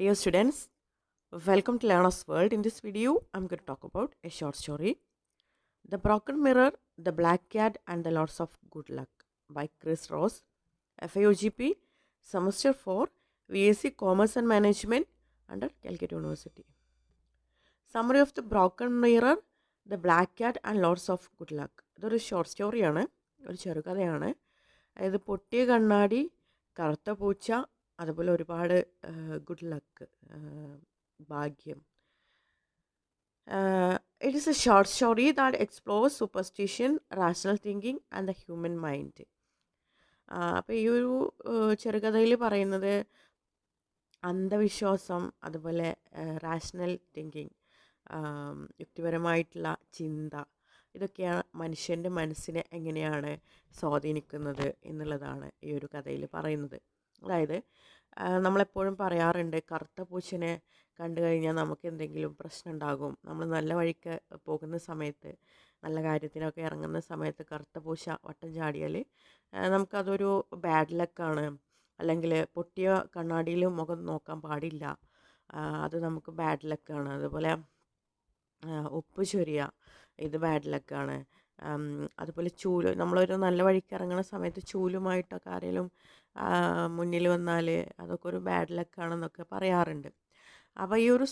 Dear students, welcome to Learner's World. In this video, I'm going to talk about a short story, The Broken Mirror, The Black Cat and the Lots of Good Luck by Chris Ross, FIOGP, Semester 4, VSc Commerce and Management under Calcutta University. Summary of The Broken Mirror, The Black Cat and Lots of Good Luck. ഇതൊരു short സ്റ്റോറിയാണ്, ഒരു ചെറുകഥയാണ്. അതായത് പൊട്ടിയ കണ്ണാടി, കറുത്ത പൂച്ച, അതുപോലെ ഒരുപാട് ഗുഡ് ലക്ക്, ഭാഗ്യം. It is a short story that explores superstition, rational thinking and the human mind. അപ്പോൾ ഈ ഒരു ചെറുകഥയിൽ പറയുന്നത് അന്ധവിശ്വാസം, അതുപോലെ റാഷണൽ തിങ്കിങ്, യുക്തിപരമായിട്ടുള്ള ചിന്ത, ഇതൊക്കെയാണ് മനുഷ്യൻ്റെ മനസ്സിനെ എങ്ങനെയാണ് സ്വാധീനിക്കുന്നത് എന്നുള്ളതാണ് ഈ ഒരു കഥയിൽ പറയുന്നത്. അതായത് നമ്മളെപ്പോഴും പറയാറുണ്ട്, കറുത്ത പൂച്ചനെ കണ്ടു കഴിഞ്ഞാൽ നമുക്ക് എന്തെങ്കിലും പ്രശ്നം ഉണ്ടാകും. നമ്മൾ നല്ല വഴിക്ക് പോകുന്ന സമയത്ത്, നല്ല കാര്യത്തിനൊക്കെ ഇറങ്ങുന്ന സമയത്ത് കറുത്ത പൂച്ച വട്ടം ചാടിയാൽ നമുക്കതൊരു ബാഡ് ലക്കാണ്. അല്ലെങ്കിൽ പൊട്ടിയ കണ്ണാടിയിൽ മുഖം നോക്കാൻ പാടില്ല, അത് നമുക്ക് ബാഡ് ലക്കാണ്. അതുപോലെ ഉപ്പ് ചൊരിയുക, ഇത് ബാഡ് ലക്കാണ്. അതുപോലെ ചൂല്, നമ്മളൊരു നല്ല വഴിക്ക് ഇറങ്ങുന്ന സമയത്ത് ചൂലുമായിട്ടൊക്കെ ആരെങ്കിലും മുന്നിൽ വന്നാൽ അതൊക്കെ ഒരു ബാഡ് ലക്കാണെന്നൊക്കെ പറയാറുണ്ട്. അപ്പോൾ ഈ ഒരു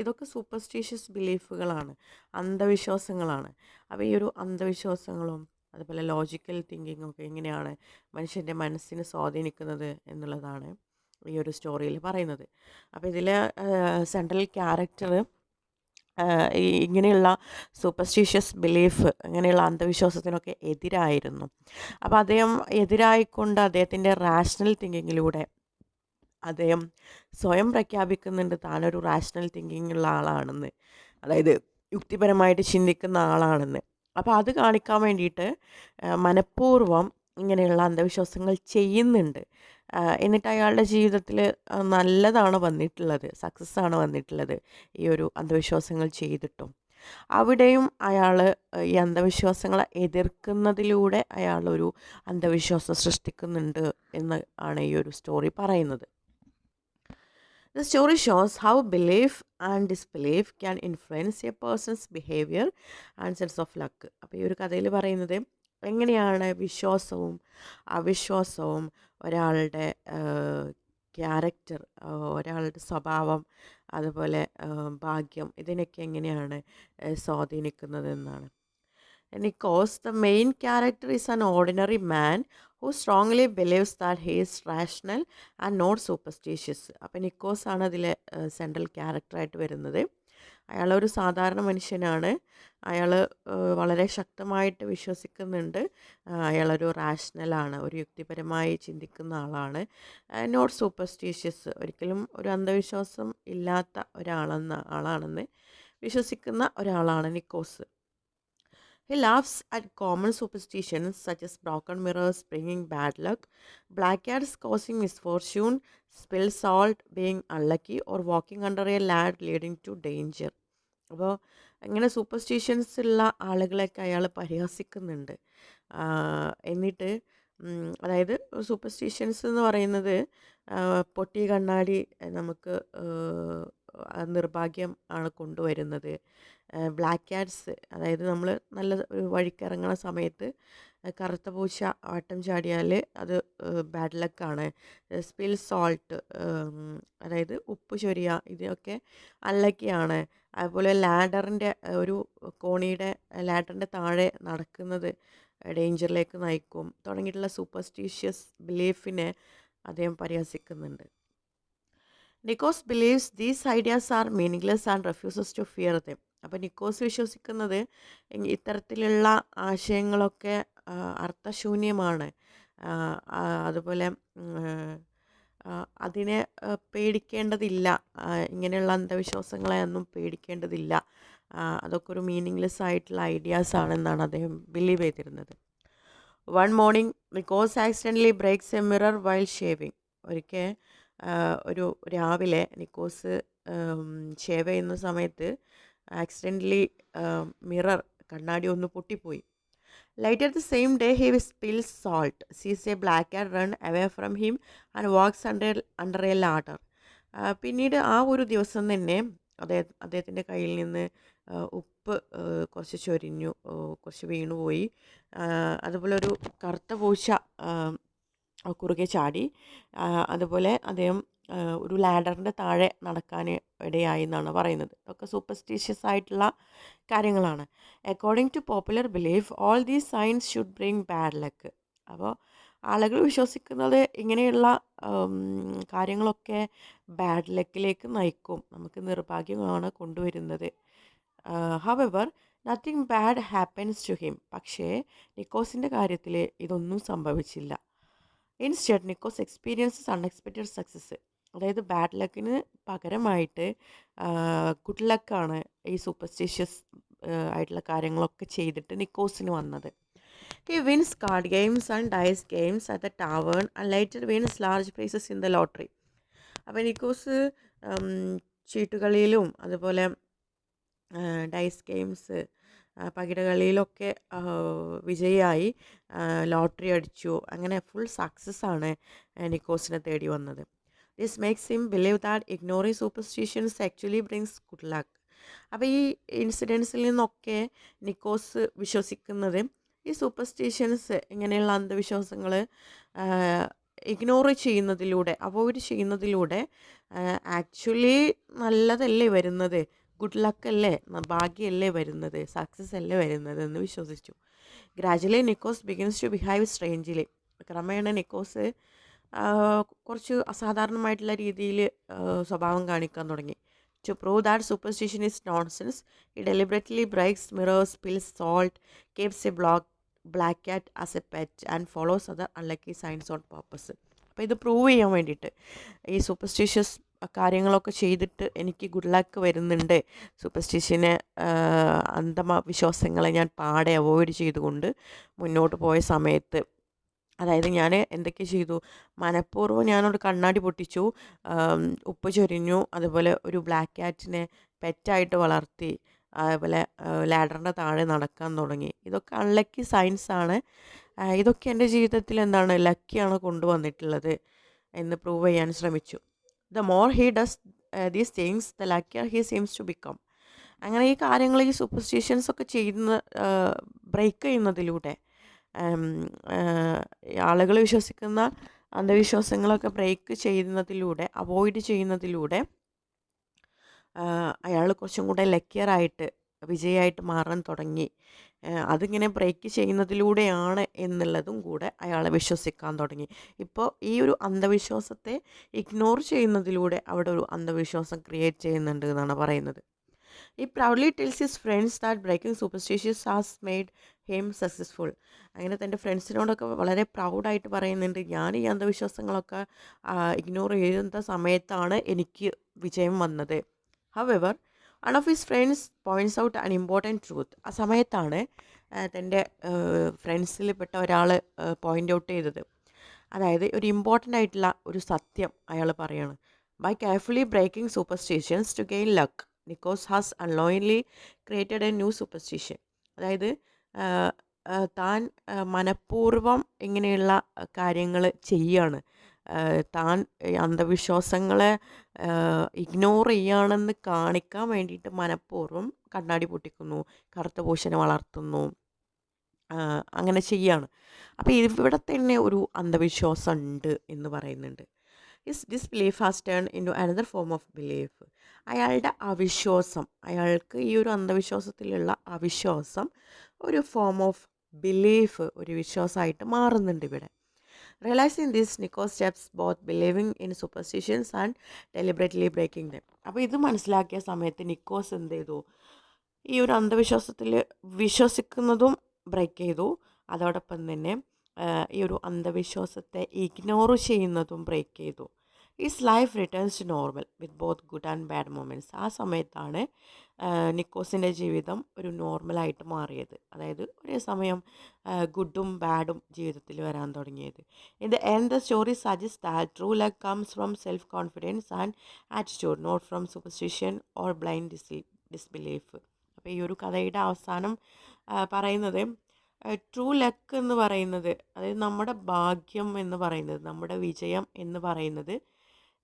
ഇതൊക്കെ സൂപ്പർസ്റ്റീഷ്യസ് ബിലീഫുകളാണ്, അന്ധവിശ്വാസങ്ങളാണ്. അപ്പോൾ ഈ ഒരു അന്ധവിശ്വാസങ്ങളും അതുപോലെ ലോജിക്കൽ തിങ്കിങ്ങും ഒക്കെ എങ്ങനെയാണ് മനുഷ്യൻ്റെ മനസ്സിനെ സ്വാധീനിക്കുന്നത് എന്നുള്ളതാണ് ഈ ഒരു സ്റ്റോറിയിൽ പറയുന്നത്. അപ്പോൾ ഇതിൽ സെൻട്രൽ ക്യാരക്ടർ ഇങ്ങനെയുള്ള സൂപ്പർസ്റ്റീഷ്യസ് ബിലീഫ്, ഇങ്ങനെയുള്ള അന്ധവിശ്വാസത്തിനൊക്കെ എതിരായിരുന്നു. അപ്പോൾ അദ്ദേഹം എതിരായിക്കൊണ്ട് അദ്ദേഹത്തിൻ്റെ റാഷണൽ തിങ്കിങ്ങിലൂടെ അദ്ദേഹം സ്വയം പ്രഖ്യാപിക്കുന്നുണ്ട് താനൊരു റാഷണൽ തിങ്കിങ് ഉള്ള ആളാണെന്ന്, അതായത് യുക്തിപരമായിട്ട് ചിന്തിക്കുന്ന ആളാണെന്ന്. അപ്പോൾ അത് കാണിക്കാൻ വേണ്ടിയിട്ട് മനഃപൂർവ്വം ഇങ്ങനെയുള്ള അന്ധവിശ്വാസങ്ങൾ ചെയ്യുന്നുണ്ട്. എന്നിട്ട് അയാളുടെ ജീവിതത്തിൽ നല്ലതാണ് വന്നിട്ടുള്ളത്, സക്സസ്സാണ് വന്നിട്ടുള്ളത് ഈ ഒരു അന്ധവിശ്വാസങ്ങൾ ചെയ്തിട്ടും. അവിടെയും അയാൾ ഈ അന്ധവിശ്വാസങ്ങളെ എതിർക്കുന്നതിലൂടെ അയാളൊരു അന്ധവിശ്വാസം സൃഷ്ടിക്കുന്നുണ്ട് എന്ന് ആണ് ഈ ഒരു സ്റ്റോറി പറയുന്നത്. The story shows how belief and disbelief can influence a person's behavior and sense of luck. അപ്പോൾ ഈ ഒരു കഥയിൽ പറയുന്നത് എങ്ങനെയാണ് വിശ്വാസവും അവിശ്വാസവും ഒരാളുടെ ക്യാരക്ടർ, ഒരാളുടെ സ്വഭാവം, അതുപോലെ ഭാഗ്യം, ഇതിനൊക്കെ എങ്ങനെയാണ് സ്വാധീനിക്കുന്നതെന്നാണ്. Nikos, the main character, is an ordinary man who strongly believes that he is rational and not superstitious. അപ്പോൾ നിക്കോസ് ആണ് അതിലെ സെൻട്രൽ ക്യാരക്ടറായിട്ട് വരുന്നത്. അയാളൊരു സാധാരണ മനുഷ്യനാണ്. അയാൾ വളരെ ശക്തമായിട്ട് വിശ്വസിക്കുന്നുണ്ട്, അയാളൊരു റാഷണലാണ്, ഒരു യുക്തിപരമായി ചിന്തിക്കുന്ന ആളാണ്. നോട്ട് സൂപ്പർസ്റ്റീഷ്യസ്, ഒരിക്കലും ഒരു അന്ധവിശ്വാസം ഇല്ലാത്ത ആളാണെന്ന് വിശ്വസിക്കുന്ന ഒരാളാണ് നിക്കോസ്. He laughs at common superstitions such as broken mirrors bringing bad luck, black cats causing misfortune, spilled salt being unlucky, or walking under a ladder leading to danger. അപ്പോൾ ഇങ്ങനെ സൂപ്പർസ്റ്റിഷ്യൻസ് ഉള്ള ആളുകളെയൊക്കെ അയാൾ പരിഹസിക്കുന്നുണ്ട്. എന്നിട്ട് അതായത് സൂപ്പർസ്റ്റിഷ്യൻസ് എന്ന് പറയുന്നത് പൊട്ടിയ കണ്ണാടി നമുക്ക് നിർഭാഗ്യം ആണ് കൊണ്ടുവരുന്നത്. ബ്ലാക്ക് ക്യാറ്റ്സ്, അതായത് നമ്മൾ നല്ല ഒരു വഴിക്കിറങ്ങുന്ന സമയത്ത് കറുത്ത പൂച്ച വട്ടം ചാടിയാൽ അത് ബാഡ് ലക്കാണ്. സ്പിൽ സോൾട്ട്, അതായത് ഉപ്പ് ചൊരിയുക, ഇതൊക്കെ അൺലക്കിയാണ്. അതുപോലെ ലാഡറിൻ്റെ ഒരു കോണിയുടെ ലാഡറിൻ്റെ താഴെ നടക്കുന്നത് ഡേഞ്ചറിലേക്ക് നയിക്കും തുടങ്ങിയിട്ടുള്ള സൂപ്പർസ്റ്റീഷ്യസ് ബിലീഫിനെ അദ്ദേഹം പരിഹസിക്കുന്നുണ്ട്. Nikos believes these ideas are meaningless and refuses to fear them. അപ്പോൾ നിക്കോസ് വിശ്വസിക്കുന്നത് ഇത്തരത്തിലുള്ള ആശയങ്ങളൊക്കെ അർത്ഥശൂന്യമാണ്, അതുപോലെ അതിനെ പേടിക്കേണ്ടതില്ല, ഇങ്ങനെയുള്ള അന്ധവിശ്വാസങ്ങളെ ഒന്നും പേടിക്കേണ്ടതില്ല, അതൊക്കെ ഒരു മീനിങ്ലെസ് ആയിട്ടുള്ള ഐഡിയാസ് ആണെന്നാണ് അദ്ദേഹം ബിലീവ് ചെയ്തിരുന്നത്. One morning Nikos accidentally breaks a mirror while shaving. ഒരിക്കൽ ഒരു രാവിലെ നിക്കോസ് ഷേവ് ചെയ്യുന്ന സമയത്ത് ആക്സിഡൻ്റലി കണ്ണാടി ഒന്ന് പൊട്ടിപ്പോയി. Later the same day, he spills salt, sees a black cat run away from him, and walks under a ladder. പിന്നീട് ആ ഒരു ദിവസം തന്നെ അദ്ദേഹത്തിൻ്റെ കയ്യിൽ നിന്ന് ഉപ്പ് കുറച്ച് ചൊരിഞ്ഞു, കുറച്ച് വീണുപോയി. അതുപോലെ ഒരു കറുത്ത പൂച്ച കുറുകെ ചാടി. അതുപോലെ അദ്ദേഹം ഒരു ലാഡറിൻ്റെ താഴെ നടക്കാൻ ഇടയായി എന്നാണ് പറയുന്നത്. ഇതൊക്കെ സൂപ്പർസ്റ്റിഷ്യസ് ആയിട്ടുള്ള കാര്യങ്ങളാണ്. According to popular belief all these signs should bring bad luck. അപ്പോൾ ആളുകൾ വിശ്വസിക്കുന്നത് ഇങ്ങനെയുള്ള കാര്യങ്ങളൊക്കെ ബാഡ് ലക്കിലേക്ക് നയിക്കും, നമുക്ക് നിർഭാഗ്യമാണ് കൊണ്ടുവരുന്നത്. However nothing bad happens to him. പക്ഷേ നിക്കോസിൻ്റെ കാര്യത്തിൽ ഇതൊന്നും സംഭവിച്ചില്ല. Instead Nikos experiences unexpected success. അതായത് ബാഡ് ലക്കിന് പകരമായിട്ട് ഗുഡ് ലക്കാണ് ഈ സൂപ്പർസ്റ്റിഷ്യസ് ആയിട്ടുള്ള കാര്യങ്ങളൊക്കെ ചെയ്തിട്ട് നിക്കോസിന് വന്നത്. He wins card games and dice games at the tavern and later wins large prizes in the lottery. അപ്പോൾ നിക്കോസ് ചീട്ടുകളിയിലും അതുപോലെ ഡൈസ് ഗെയിംസ്, പകിടകളിയിലൊക്കെ വിജയിയായി, ലോട്ടറി അടിച്ചു. അങ്ങനെ ഫുൾ സക്സസ് ആണ് നിക്കോസിനെ തേടി വന്നത്. This makes him believe that ignoring superstitions actually brings good luck. അപ്പോൾ ഈ ഇൻസിഡൻസിൽ നിന്നൊക്കെ നിക്കോസ് വിശ്വസിക്കുന്നത് ഈ സൂപ്പർസ്റ്റിഷ്യൻസ്, ഇങ്ങനെയുള്ള അന്ധവിശ്വാസങ്ങൾ ഇഗ്നോർ ചെയ്യുന്നതിലൂടെ, അവോയ്ഡ് ചെയ്യുന്നതിലൂടെ ആക്ച്വലി നല്ലതല്ലേ വരുന്നത്, ഗുഡ് ലക്ക് അല്ലേ, ഭാഗ്യമല്ലേ വരുന്നത്, സക്സസ് അല്ലേ വരുന്നത് എന്ന് വിശ്വസിച്ചു. Gradually Nikos begins to behave strangely. ക്രമേണ നിക്കോസ് കുറച്ച് അസാധാരണമായിട്ടുള്ള രീതിയിൽ സ്വഭാവം കാണിക്കാൻ തുടങ്ങി. To prove that superstition is nonsense, he deliberately breaks mirrors, spills salt, keeps a black cat as a pet, and follows other unlucky signs on purpose. അപ്പോൾ ഇത് prove ചെയ്യാൻ വേണ്ടിയിട്ട്, ഈ സൂപ്പർസ്റ്റിഷ്യസ് കാര്യങ്ങളൊക്കെ ചെയ്തിട്ട് എനിക്ക് ഗുഡ് ലക്ക് വരുന്നുണ്ട്, സൂപ്പർസ്റ്റിഷ്യനെ അന്ധവിശ്വാസങ്ങളെ ഞാൻ പാടെ അവോയ്ഡ് ചെയ്തുകൊണ്ട് മുന്നോട്ട് പോയ സമയത്ത്, അതായത് ഞാൻ എന്തൊക്കെ ചെയ്തു, മനഃപൂർവ്വം ഞാനൊരു കണ്ണാടി പൊട്ടിച്ചു, ഉപ്പ് ചൊരിഞ്ഞു, അതുപോലെ ഒരു ബ്ലാക്ക് ക്യാറ്റിനെ പെറ്റായിട്ട് വളർത്തി, അതുപോലെ ലാഡറിൻ്റെ താഴെ നടക്കാൻ തുടങ്ങി. ഇതൊക്കെ അൺലക്കി സയൻസാണ്. ഇതൊക്കെ എൻ്റെ ജീവിതത്തിൽ എന്താണ് ലക്കിയാണ് കൊണ്ടുവന്നിട്ടുള്ളത് എന്ന് പ്രൂവ് ചെയ്യാൻ ശ്രമിച്ചു. The more he does these things the luckier he seems to become. അങ്ങനെ ഈ കാര്യങ്ങൾ, ഈ സൂപ്പർസ്റ്റിഷ്യൻസ് ഒക്കെ ബ്രേക്ക് ചെയ്യുന്നതിലൂടെ, ആളുകൾ വിശ്വസിക്കുന്ന അന്ധവിശ്വാസങ്ങളൊക്കെ ബ്രേക്ക് ചെയ്യുന്നതിലൂടെ, അവോയ്ഡ് ചെയ്യുന്നതിലൂടെ അയാൾ കുറച്ചും കൂടെ ലക്കിയറായിട്ട്, വിജയമായിട്ട് മാറാൻ തുടങ്ങി. അതിങ്ങനെ ബ്രേക്ക് ചെയ്യുന്നതിലൂടെയാണ് എന്നുള്ളതും കൂടെ അയാളെ വിശ്വസിക്കാൻ തുടങ്ങി. ഇപ്പോൾ ഈ ഒരു അന്ധവിശ്വാസത്തെ ഇഗ്നോർ ചെയ്യുന്നതിലൂടെ അവിടെ ഒരു അന്ധവിശ്വാസം ക്രിയേറ്റ് ചെയ്യുന്നുണ്ട് എന്നാണ് പറയുന്നത്. He proudly tells his friends that breaking superstitions has made him successful. അങ്ങനെ തൻ്റെ ഫ്രണ്ട്സിനോടൊക്കെ വളരെ പ്രൗഡായിട്ട് പറയുന്നുണ്ട്, ഞാൻ ഈ അന്ധവിശ്വാസങ്ങളൊക്കെ ഇഗ്നോർ ചെയ്യുന്ന സമയത്താണ് എനിക്ക് വിജയം വന്നത്. However, one of his friends points out an important truth. ആ സമയത്താണ് തൻ്റെ ഫ്രണ്ട്സിൽ പെട്ട ഒരാൾ പോയിൻ്റ് ഔട്ട് ചെയ്തത്. അതായത് ഒരു ഇമ്പോർട്ടൻ്റ് ആയിട്ടുള്ള ഒരു സത്യം അയാൾ പറയാണ്. By carefully breaking superstitions to gain luck, Nikos has unknowingly created a new superstition. അതായത് താൻ മനഃപൂർവ്വം ഇങ്ങനെയുള്ള കാര്യങ്ങൾ ചെയ്യാണ്, താൻ അന്ധവിശ്വാസങ്ങളെ ഇഗ്നോർ ചെയ്യുകയാണെന്ന് കാണിക്കാൻ വേണ്ടിയിട്ട് മനഃപൂർവ്വം കണ്ണാടി പൊട്ടിക്കുന്നു, കറുത്ത പൂശനെ വളർത്തുന്നു, അങ്ങനെ ചെയ്യാണ്. അപ്പോൾ ഇവിടെ തന്നെ ഒരു അന്ധവിശ്വാസം ഉണ്ട് എന്ന് പറയുന്നുണ്ട്. This belief has turn into another form of belief. അയാളുടെ അവിശ്വാസം, അയാൾക്ക് ഈ ഒരു അന്ധവിശ്വാസത്തിലുള്ള അവിശ്വാസം ഒരു ഫോം ഓഫ് ബിലീഫ്, ഒരു വിശ്വാസമായിട്ട് മാറുന്നുണ്ട് ഇവിടെ. Realising this, Nikos steps both believing in superstitions and deliberately breaking them. അപ്പോൾ ഇത് മനസ്സിലാക്കിയ സമയത്ത് നിക്കോസ് എന്ത് ചെയ്തു, ഈ ഒരു അന്ധവിശ്വാസത്തിൽ വിശ്വസിക്കുന്നതും ബ്രേക്ക് ചെയ്തു, അതോടൊപ്പം തന്നെ ഈ ഒരു അന്ധവിശ്വാസത്തെ ഇഗ്നോർ ചെയ്യുന്നതും ബ്രേക്ക് ചെയ്തു. His life returns to normal with both good and bad moments. ആ സമയത്താണ് നിക്കോസിൻ്റെ ജീവിതം ഒരു നോർമലായിട്ട് മാറിയത്. അതായത് ഒരേ സമയം ഗുഡും ബാഡും ജീവിതത്തിൽ വരാൻ തുടങ്ങിയത്. In the end the story suggest that true luck comes from self confidence and attitude, not from superstition or blind disbelief. അപ്പോൾ ഈ ഒരു കഥയുടെ അവസാനം പറയുന്നത്, ട്രൂ ലക്ക് എന്ന് പറയുന്നത്, അതായത് നമ്മുടെ ഭാഗ്യം എന്ന് പറയുന്നത്, നമ്മുടെ വിജയം എന്ന് പറയുന്നത്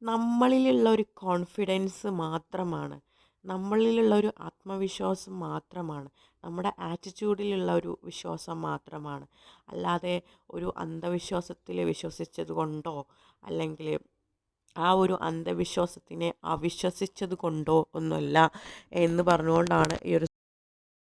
നമ്മളിലുള്ള ഒരു കോൺഫിഡൻസ് മാത്രമാണ്, നമ്മളിലുള്ള ഒരു ആത്മവിശ്വാസം മാത്രമാണ്, നമ്മുടെ ആറ്റിറ്റ്യൂഡിലുള്ള ഒരു വിശ്വാസം മാത്രമാണ്. അല്ലാതെ ഒരു അന്ധവിശ്വാസത്തിൽ വിശ്വസിച്ചത് കൊണ്ടോ അല്ലെങ്കിൽ ആ ഒരു അന്ധവിശ്വാസത്തിനെ അവിശ്വസിച്ചത് കൊണ്ടോ ഒന്നുമല്ല എന്ന് പറഞ്ഞുകൊണ്ടാണ് ഈ ഒരു